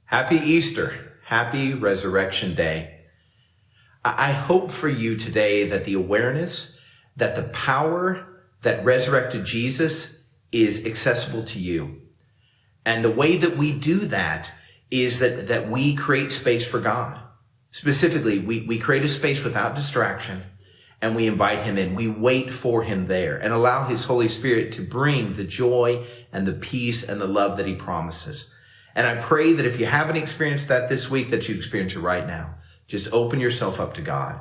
Happy Easter. Happy Resurrection Day. I hope for you today that the awareness that the power that resurrected Jesus is accessible to you. And the way that we do that is that we create space for God. Specifically, we create a space without distraction and we invite him in. We wait for him there and allow his Holy Spirit to bring the joy and the peace and the love that he promises. And I pray that if you haven't experienced that this week, that you experience it right now. Just open yourself up to God.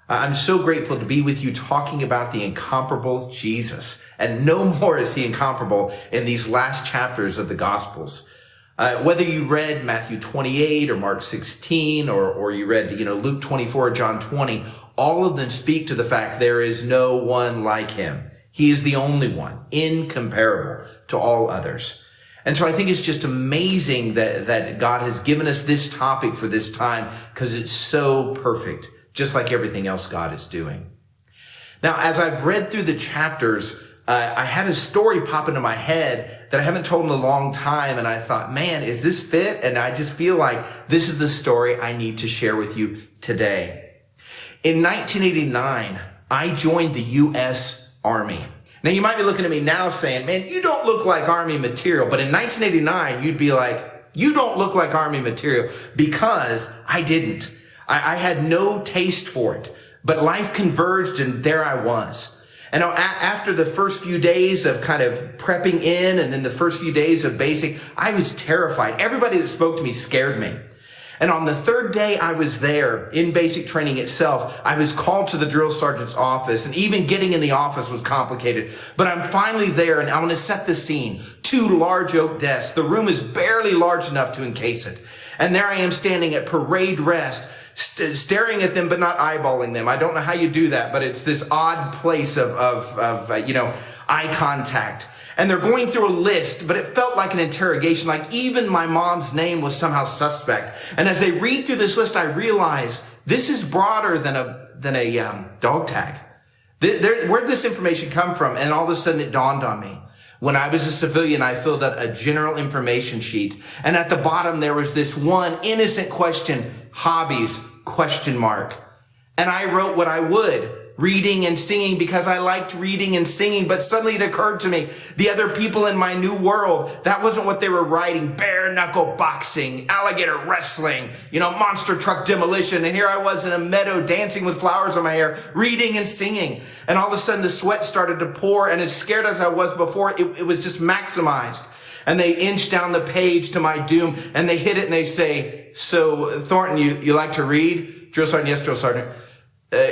I'm so grateful to be with you talking about the incomparable Jesus. And no more is he incomparable in these last chapters of the Gospels. Whether you read Matthew 28 or Mark 16 or you read, Luke 24 or John 20, all of them speak to the fact there is no one like him. He is the only one, incomparable to all others. And so I think it's just amazing that God has given us this topic for this time because it's so perfect, just like everything else God is doing. Now, as I've read through the chapters, I had a story pop into my head that I haven't told in a long time. And I thought, man, is this fit? And I just feel like this is the story I need to share with you today. In 1989, I joined the U.S. Army. Now, you might be looking at me now saying, man, you don't look like Army material. But in 1989, you'd be like, you don't look like Army material because I didn't. I had no taste for it. But life converged and there I was. And after the first few days of kind of prepping in and then the first few days of basic, I was terrified. Everybody that spoke to me scared me. And on the third day I was there in basic training itself, I was called to the drill sergeant's office, and even getting in the office was complicated. But I'm finally there, and I want to set the scene. 2 large oak desks. The room is barely large enough to encase it. And there I am standing at parade rest, staring at them but not eyeballing them. I don't know how you do that, but it's this odd place of eye contact. And they're going through a list, but it felt like an interrogation, like even my mom's name was somehow suspect. And as they read through this list, I realize this is broader than a dog tag. Where'd this information come from? And all of a sudden it dawned on me. When I was a civilian, I filled out a general information sheet. And at the bottom, there was this one innocent question, hobbies, ? And I wrote what I would. Reading and singing because I liked reading and singing, but suddenly it occurred to me, the other people in my new world, that wasn't what they were writing. Bare knuckle boxing, alligator wrestling, monster truck demolition. And here I was in a meadow dancing with flowers on my hair, reading and singing. And all of a sudden the sweat started to pour, and as scared as I was before, it was just maximized. And they inched down the page to my doom and they hit it and they say, so Thornton, you like to read? Drill sergeant, yes, drill sergeant.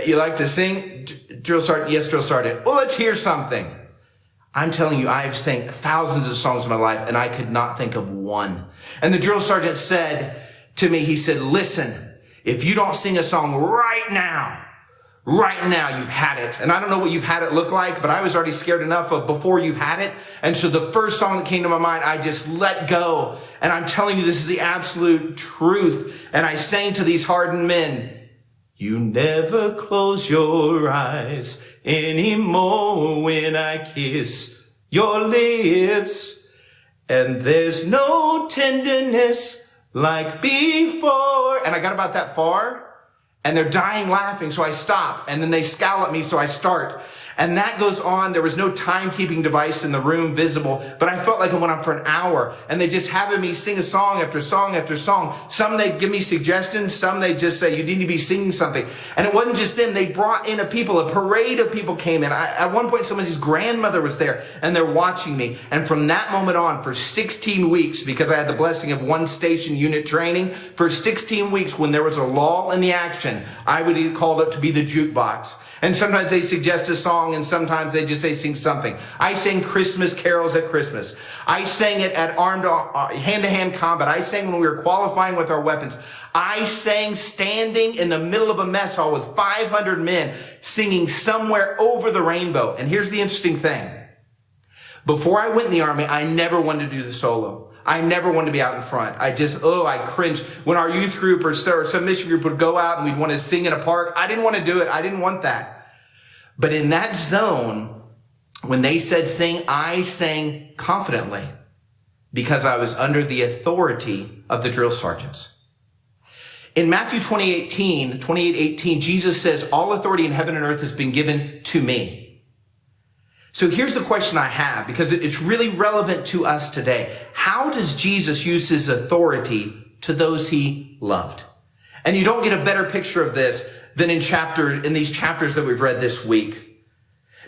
You like to sing? Drill sergeant, yes, drill sergeant. Well, let's hear something. I'm telling you, I have sang thousands of songs in my life and I could not think of one. And the drill sergeant said to me, he said, listen, if you don't sing a song right now, you've had it. And I don't know what you've had it look like, but I was already scared enough of before you've had it. And so the first song that came to my mind, I just let go. And I'm telling you, this is the absolute truth. And I sang to these hardened men, you never close your eyes anymore when I kiss your lips. And there's no tenderness like before. And I got about that far and they're dying laughing. So I stop and then they scowl at me. So I start. And that goes on. There was no timekeeping device in the room visible, but I felt like I went on for an hour and they just having me sing a song after song after song. Some they give me suggestions. Some they just say, you need to be singing something. And it wasn't just them. They brought in a parade of people came in. At one point, somebody's grandmother was there and they're watching me. And from that moment on for 16 weeks, because I had the blessing of 1 station unit training, for 16 weeks, when there was a lull in the action, I would get called up to be the jukebox. And sometimes they suggest a song and sometimes they just say sing something. I sang Christmas carols at Christmas. I sang it at hand-to-hand combat. I sang when we were qualifying with our weapons. I sang standing in the middle of a mess hall with 500 men singing Somewhere Over the Rainbow. And here's the interesting thing. Before I went in the Army, I never wanted to do the solo. I never wanted to be out in front. I cringed. When our youth group or some mission group would go out and we'd want to sing in a park, I didn't want to do it. I didn't want that. But in that zone, when they said sing, I sang confidently. because I was under the authority of the drill sergeants. In Matthew 28:18, Jesus says, all authority in heaven and earth has been given to me. So here's the question I have, because it's really relevant to us today. How does Jesus use his authority to those he loved? And you don't get a better picture of this than in these chapters that we've read this week.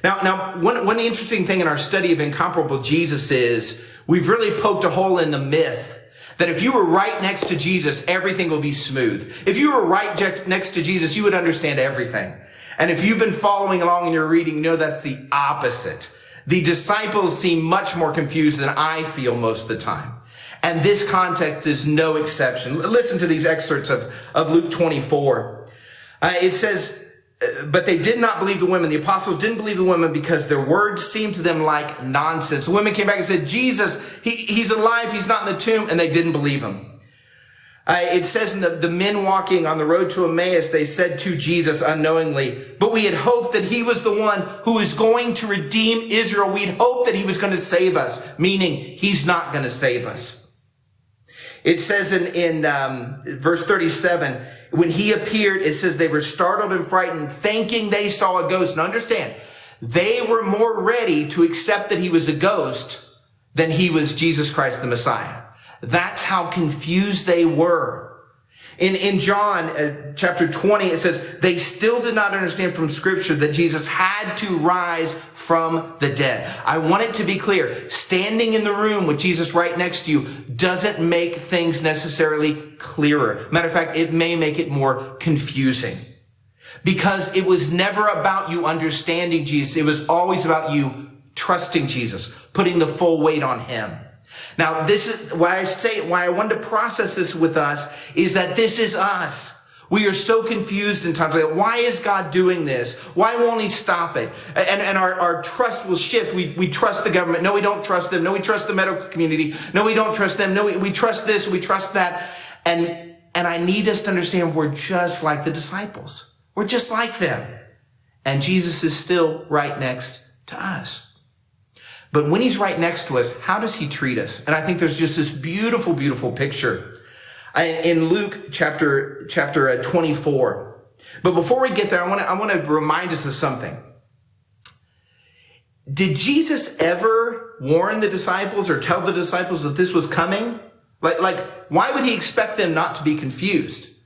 Now, one interesting thing in our study of incomparable Jesus is we've really poked a hole in the myth that if you were right next to Jesus, everything will be smooth. If you were right next to Jesus, you would understand everything. And if you've been following along in your reading, you know that's the opposite. The disciples seem much more confused than I feel most of the time. And this context is no exception. Listen to these excerpts of Luke 24. It says, but they did not believe the women. The apostles didn't believe the women because their words seemed to them like nonsense. The women came back and said, Jesus, he's alive. He's not in the tomb. And they didn't believe him. It says in the men walking on the road to Emmaus, they said to Jesus unknowingly, but we had hoped that he was the one who was going to redeem Israel. We'd hoped that he was going to save us, meaning he's not going to save us. It says in verse 37, when he appeared, it says they were startled and frightened, thinking they saw a ghost. And understand, they were more ready to accept that he was a ghost than he was Jesus Christ the Messiah. That's how confused they were. In John chapter 20, it says they still did not understand from Scripture that Jesus had to rise from the dead. I want it to be clear. Standing in the room with Jesus right next to you doesn't make things necessarily clearer. Matter of fact, it may make it more confusing. Because it was never about you understanding Jesus. It was always about you trusting Jesus, putting the full weight on him. Now, this is why I wanted to process this with us is that this is us. We are so confused in times like, why is God doing this? Why won't he stop it? And our trust will shift. We trust the government. No, we don't trust them. No, we trust the medical community. No, we don't trust them. No, we trust this. We trust that. And I need us to understand we're just like the disciples. We're just like them. And Jesus is still right next to us. But when he's right next to us, how does he treat us? And I think there's just this beautiful, beautiful picture in Luke chapter 24. But before we get there, I want to remind us of something. Did Jesus ever warn the disciples or tell the disciples that this was coming? Like, why would he expect them not to be confused?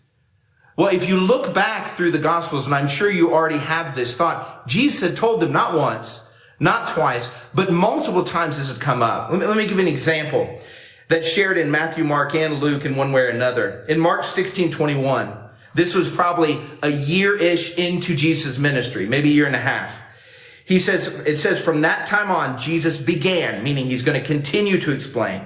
Well, if you look back through the Gospels, and I'm sure you already have this thought, Jesus had told them not once, not twice, but multiple times this had come up. Let me give you an example that's shared in Matthew, Mark, and Luke in one way or another. In Mark 16:21, this was probably a year-ish into Jesus' ministry, maybe a year and a half. It says, from that time on, Jesus began, meaning he's going to continue to explain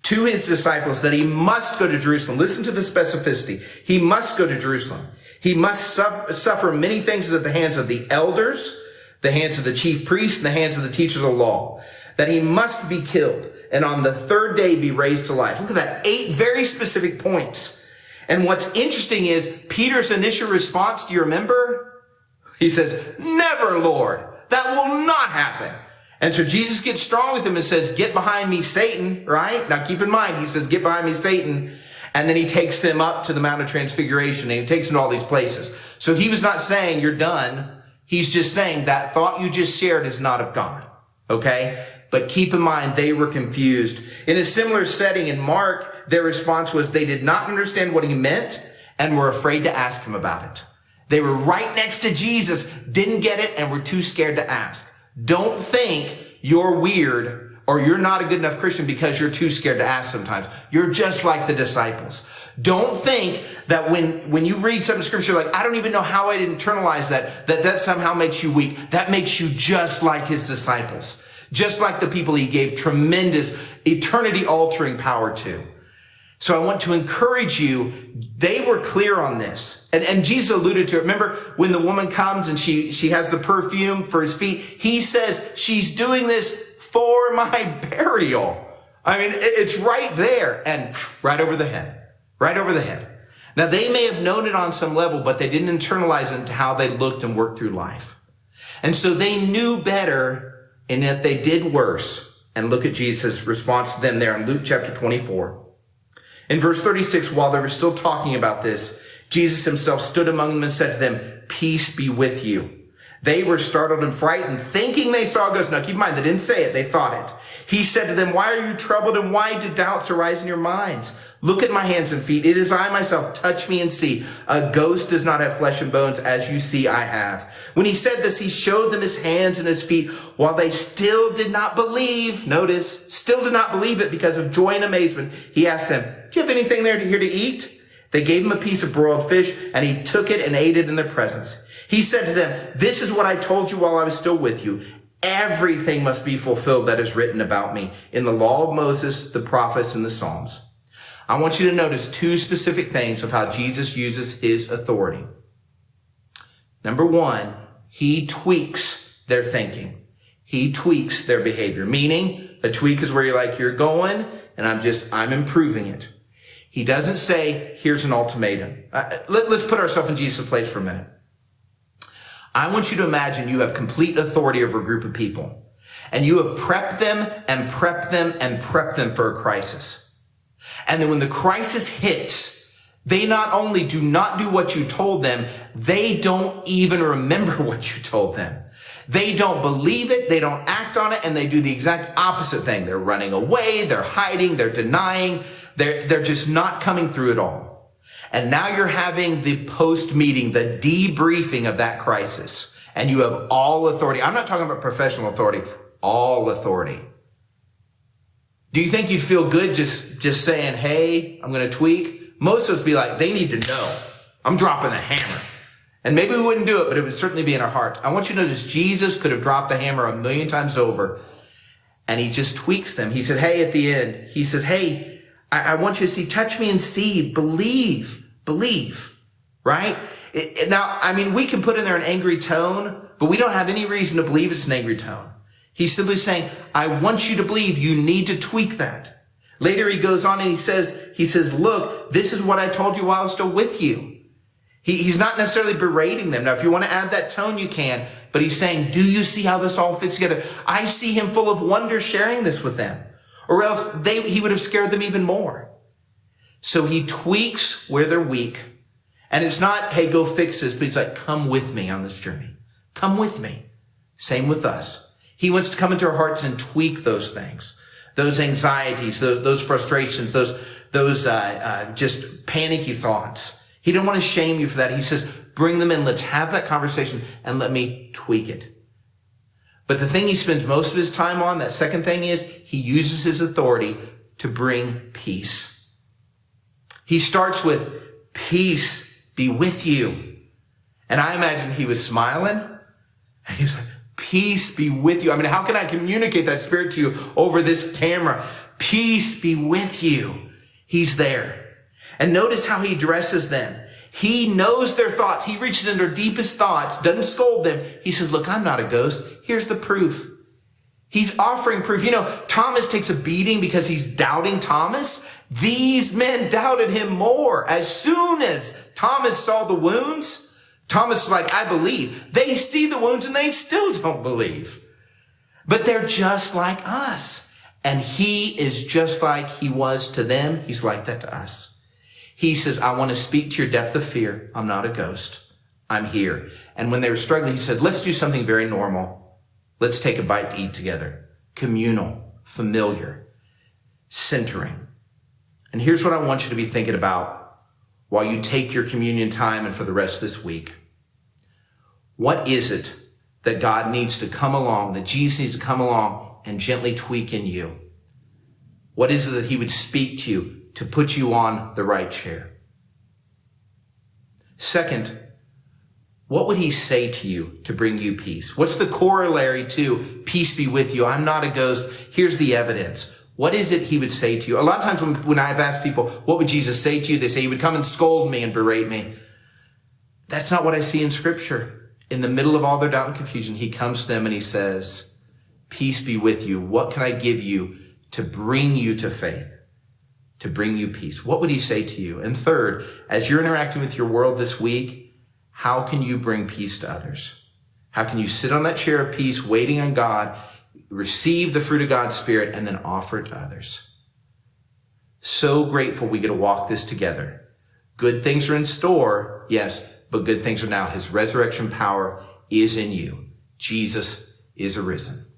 to his disciples that he must go to Jerusalem. Listen to the specificity. He must go to Jerusalem. He must suffer many things at the hands of the elders, the hands of the chief priests, and the hands of the teachers of the law, that he must be killed and on the third day be raised to life. Look at that, 8 very specific points. And what's interesting is Peter's initial response, do you remember? He says, never, Lord, that will not happen. And so Jesus gets strong with him and says, get behind me, Satan, right? Now keep in mind, he says, get behind me, Satan. And then he takes them up to the Mount of Transfiguration and he takes them to all these places. So he was not saying you're done. He's just saying that thought you just shared is not of God, okay? But keep in mind, they were confused. In a similar setting in Mark, their response was they did not understand what he meant and were afraid to ask him about it. They were right next to Jesus, didn't get it, and were too scared to ask. Don't think you're weird or you're not a good enough Christian because you're too scared to ask sometimes. You're just like the disciples. Don't think that when you read some scripture, like, I don't even know how I'd internalize that somehow makes you weak. That makes you just like his disciples. Just like the people he gave tremendous eternity altering power to. So I want to encourage you. They were clear on this. And Jesus alluded to it. Remember when the woman comes and she has the perfume for his feet? He says, she's doing this for my burial. I mean, it's right there and right over the head. Right over the head. Now, they may have known it on some level, but they didn't internalize it into how they looked and worked through life. And so they knew better, and yet they did worse. And look at Jesus' response to them there in Luke chapter 24. In verse 36, while they were still talking about this, Jesus himself stood among them and said to them, "Peace be with you." They were startled and frightened, thinking they saw a ghost. Now keep in mind, they didn't say it, they thought it. He said to them, "Why are you troubled, and why do doubts arise in your minds? Look at my hands and feet. It is I myself. Touch me and see. A ghost does not have flesh and bones, as you see I have." When he said this, he showed them his hands and his feet. While they still did not believe, notice, still did not believe it because of joy and amazement, he asked them, "Do you have anything there here to eat?" They gave him a piece of broiled fish, and he took it and ate it in their presence. He said to them, "This is what I told you while I was still with you. Everything must be fulfilled that is written about me in the law of Moses, the prophets, and the Psalms." I want you to notice two specific things of how Jesus uses his authority. Number one, he tweaks their thinking. He tweaks their behavior. Meaning, a tweak is where you're like, you're going, and I'm improving it. He doesn't say, here's an ultimatum. Let's put ourselves in Jesus' place for a minute. I want you to imagine you have complete authority over a group of people, and you have prepped them and prepped them and prepped them for a crisis. And then when the crisis hits, they not only do not do what you told them, they don't even remember what you told them. They don't believe it, they don't act on it, and they do the exact opposite thing. They're running away, they're hiding, they're denying, they're just not coming through it all. And now you're having the post-meeting, the debriefing of that crisis, and you have all authority. I'm not talking about professional authority, all authority. Do you think you'd feel good just saying, "Hey, I'm going to tweak"? Most of us be like, they need to know. I'm dropping the hammer. And maybe we wouldn't do it, but it would certainly be in our heart. I want you to notice Jesus could have dropped the hammer 1,000,000 times over, and he just tweaks them. He said, hey, at the end, he said, hey, I want you to see, touch me and see, believe, right? Now, I mean, we can put in there an angry tone, but we don't have any reason to believe it's an angry tone. He's simply saying, I want you to believe. You need to tweak that. Later he goes on and he says, look, this is what I told you while I was still with you. He's not necessarily berating them. Now, if you want to add that tone, you can. But he's saying, do you see how this all fits together? I see him full of wonder sharing this with them. Or else he would have scared them even more. So he tweaks where they're weak. And it's not, hey, go fix this. But he's like, come with me on this journey. Come with me. Same with us. He wants to come into our hearts and tweak those things. Those anxieties, those frustrations, those just panicky thoughts. He didn't want to shame you for that. He says, bring them in. Let's have that conversation and let me tweak it. But the thing he spends most of his time on, that second thing, is he uses his authority to bring peace. He starts with, peace be with you. And I imagine he was smiling. And he was like, peace be with you. I mean, how can I communicate that spirit to you over this camera? Peace be with you. He's there. And notice how he addresses them. He knows their thoughts. He reaches into their deepest thoughts, doesn't scold them. He says, look, I'm not a ghost. Here's the proof. He's offering proof. You know, Thomas takes a beating because he's doubting Thomas. These men doubted him more. As soon as Thomas saw the wounds, Thomas was like, I believe. They see the wounds and they still don't believe. But they're just like us. And he is just like he was to them. He's like that to us. He says, I want to speak to your depth of fear. I'm not a ghost. I'm here. And when they were struggling, he said, let's do something very normal. Let's take a bite to eat together. Communal, familiar, centering. And here's what I want you to be thinking about while you take your communion time and for the rest of this week. What is it that God needs to come along, that Jesus needs to come along and gently tweak in you? What is it that he would speak to you to put you on the right chair? Second, what would he say to you to bring you peace? What's the corollary to peace be with you? I'm not a ghost. Here's the evidence. What is it he would say to you? A lot of times when I've asked people, what would Jesus say to you? They say he would come and scold me and berate me. That's not what I see in Scripture. In the middle of all their doubt and confusion, he comes to them and he says, peace be with you. What can I give you to bring you to faith? To bring you peace? What would he say to you? And third, as you're interacting with your world this week, how can you bring peace to others? How can you sit on that chair of peace waiting on God receive the fruit of God's Spirit, and then offer it to others. So grateful we get to walk this together. Good things are in store, yes, but good things are now. His resurrection power is in you. Jesus is arisen.